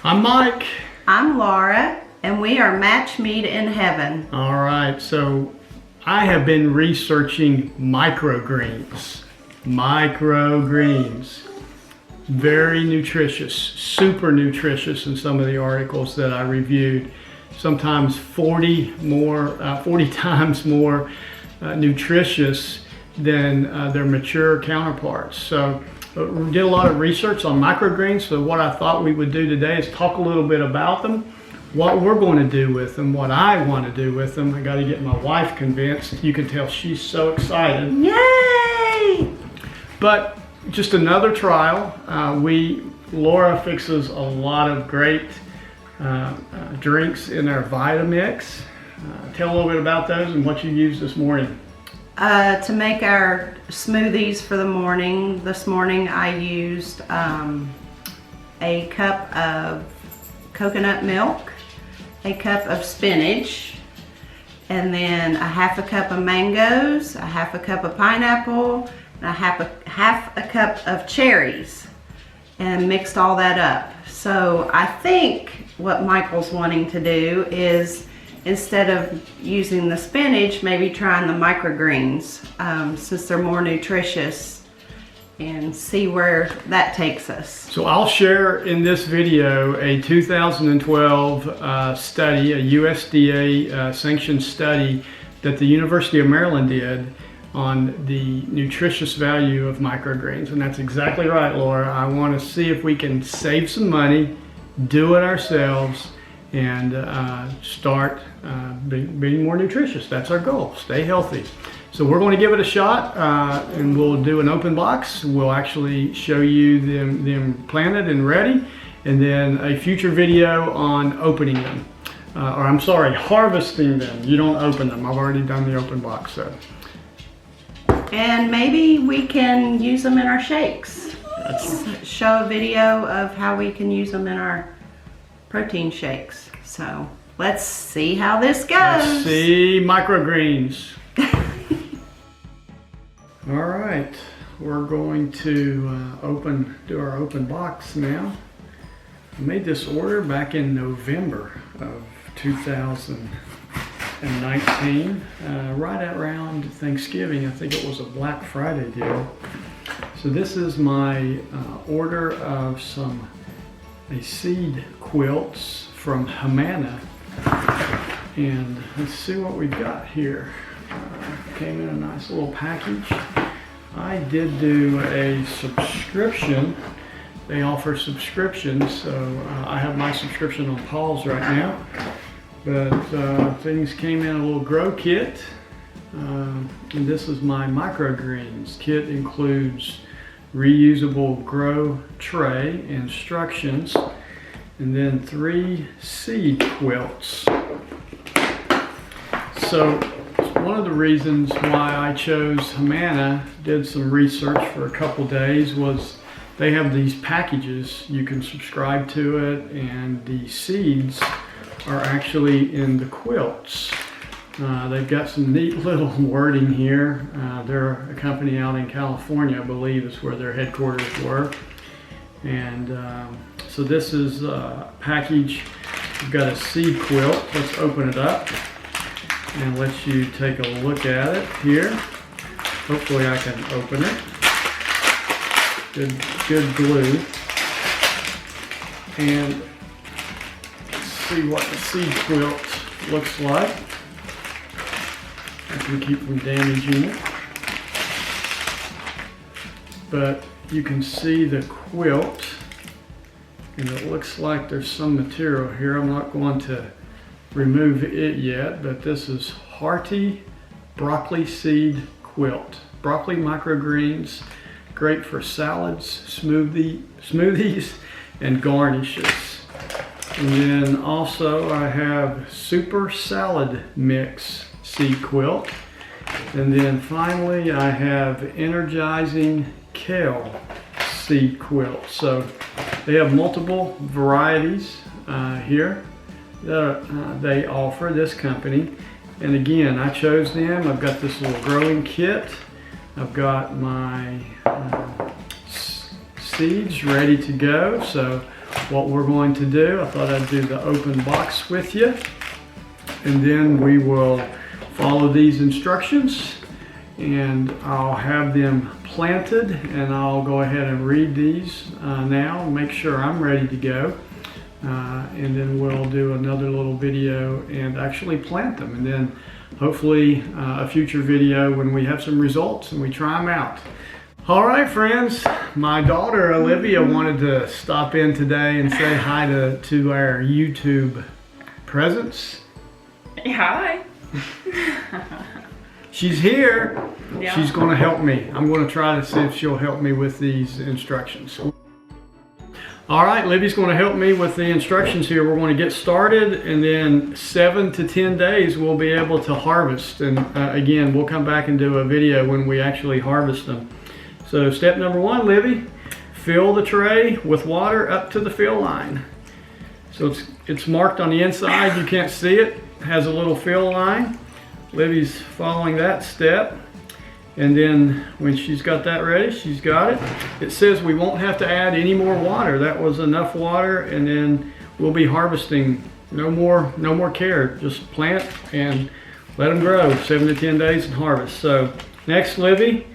I'm Mike. I'm Laura, and we are Match Made in Heaven. All right, so I have been researching microgreens. Microgreens. Very nutritious, super nutritious in some of the articles that I reviewed. Sometimes 40 times more nutritious than their mature counterparts. So we did a lot of research on microgreens. So what I thought we would do today is talk a little bit about them, what we're going to do with them, what I want to do with them. I got to get my wife convinced. You can tell she's so excited. Yay! But just another trial. Laura fixes a lot of great drinks in our Vitamix. Tell a little bit about those and what you used this morning. To make our smoothies for the morning, this morning I used a cup of coconut milk, a cup of spinach, and then a half a cup of mangoes, a half a cup of pineapple, and a half a cup of cherries, and mixed all that up. So I think what Michael's wanting to do is, instead of using the spinach, maybe trying the microgreens, since they're more nutritious, and see where that takes us. So I'll share in this video a 2012 study, a USDA sanctioned study that the University of Maryland did on the nutritious value of microgreens. And that's exactly right, Laura. I want to see if we can save some money, do it ourselves, and start being more nutritious. That's our goal. Stay healthy. So we're going to give it a shot, and we'll do an open box. We'll actually show you them planted and ready, and then a future video on opening them. Or I'm sorry, harvesting them. You don't open them. I've already done the open box. So. And maybe we can use them in our shakes. Show a video of how we can use them in our protein shakes. So let's see how this goes. Let's see microgreens. All right, we're going to do our open box now. I made this order back in November of 2019, right around Thanksgiving. I think it was a Black Friday deal. So this is my order of a seed quilts from Hamama, and let's see what we've got here. Came in a nice little package. I did do a subscription. They offer subscriptions, so I have my subscription on pause right now, but things came in a little grow kit, and this is my microgreens kit. Includes reusable grow tray, instructions, and then 3 seed quilts. So one of the reasons why I chose Hamama, did some research for a couple days, was they have these packages. You can subscribe to it, and the seeds are actually in the quilts. They've got some neat little wording here. They're a company out in California, I believe is where their headquarters were. And so this is a package. We've got a seed quilt. Let's open it up and let you take a look at it here. Hopefully I can open it. Good glue. And let's see what the seed quilt looks like. I can keep from damaging it. But you can see the quilt, and it looks like there's some material here. I'm not going to remove it yet, but this is hearty broccoli seed quilt. Broccoli microgreens, great for salads, smoothies, and garnishes. And then also I have super salad mix seed quilt. And then finally I have energizing kale seed quilt. So they have multiple varieties here that they offer, this company. And again, I chose them. I've got this little growing kit. I've got my seeds ready to go. So what we're going to do. I thought I'd do the open box with you. And then we will follow these instructions and I'll have them planted, and I'll go ahead and read these now, make sure I'm ready to go. And then we'll do another little video and actually plant them, and then hopefully a future video when we have some results and we try them out. All right, friends, my daughter Olivia wanted to stop in today and say hi to our YouTube presence. Hi. She's here. Yeah. She's going to help me. I'm going to try to see if she'll help me with these instructions. All right, Libby's going to help me with the instructions here. We're going to get started, and then 7 to 10 days we'll be able to harvest. And again, we'll come back and do a video when we actually harvest them. So step number 1, Libby, fill the tray with water up to the fill line. So it's marked on the inside. You can't see it. It has a little fill line. Libby's following that step, and then when she's got that ready, she's got it. It says we won't have to add any more water. That was enough water, and then we'll be harvesting. No more care. Just plant and let them grow 7 to 10 days and harvest. So next, Libby,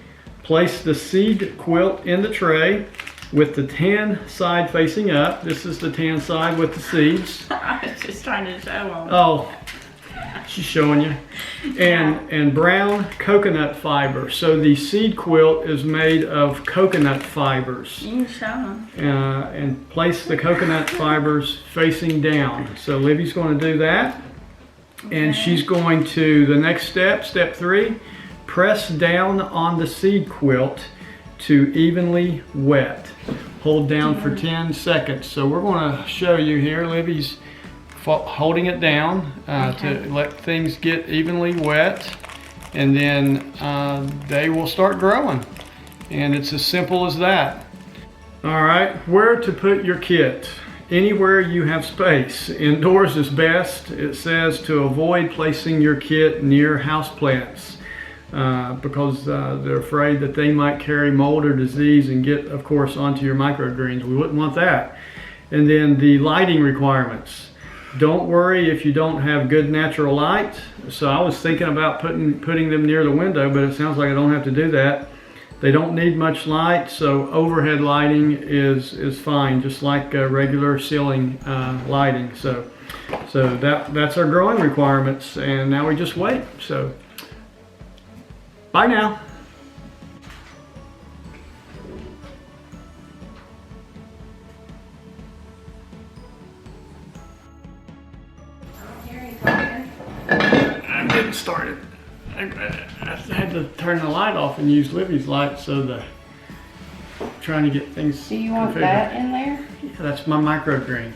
place the seed quilt in the tray with the tan side facing up. This is the tan side with the seeds. I was just trying to show them. Oh, she's showing you. And brown coconut fiber. So the seed quilt is made of coconut fibers. You can show them. And place the coconut fibers facing down. So Libby's going to do that. And she's going to, the next step, step 3, press down on the seed quilt to evenly wet. Hold down for 10 seconds. So we're going to show you here. Libby's holding it down to let things get evenly wet, and then they will start growing. And it's as simple as that. All right, where to put your kit? Anywhere you have space. Indoors is best. It says to avoid placing your kit near houseplants because they're afraid that they might carry mold or disease and get, of course, onto your microgreens. We wouldn't want that. And then the lighting requirements. Don't worry if you don't have good natural light. So I was thinking about putting them near the window, but it sounds like I don't have to do that. They don't need much light, so overhead lighting is fine, just like regular ceiling lighting. So that's our growing requirements, and now we just wait. So bye now. I'm getting started. I had to turn the light off and use Libby's light, so trying to get things. Do you want configured. that in there? Yeah, that's my microgreens.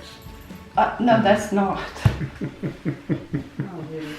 No, that's not. Oh, dude.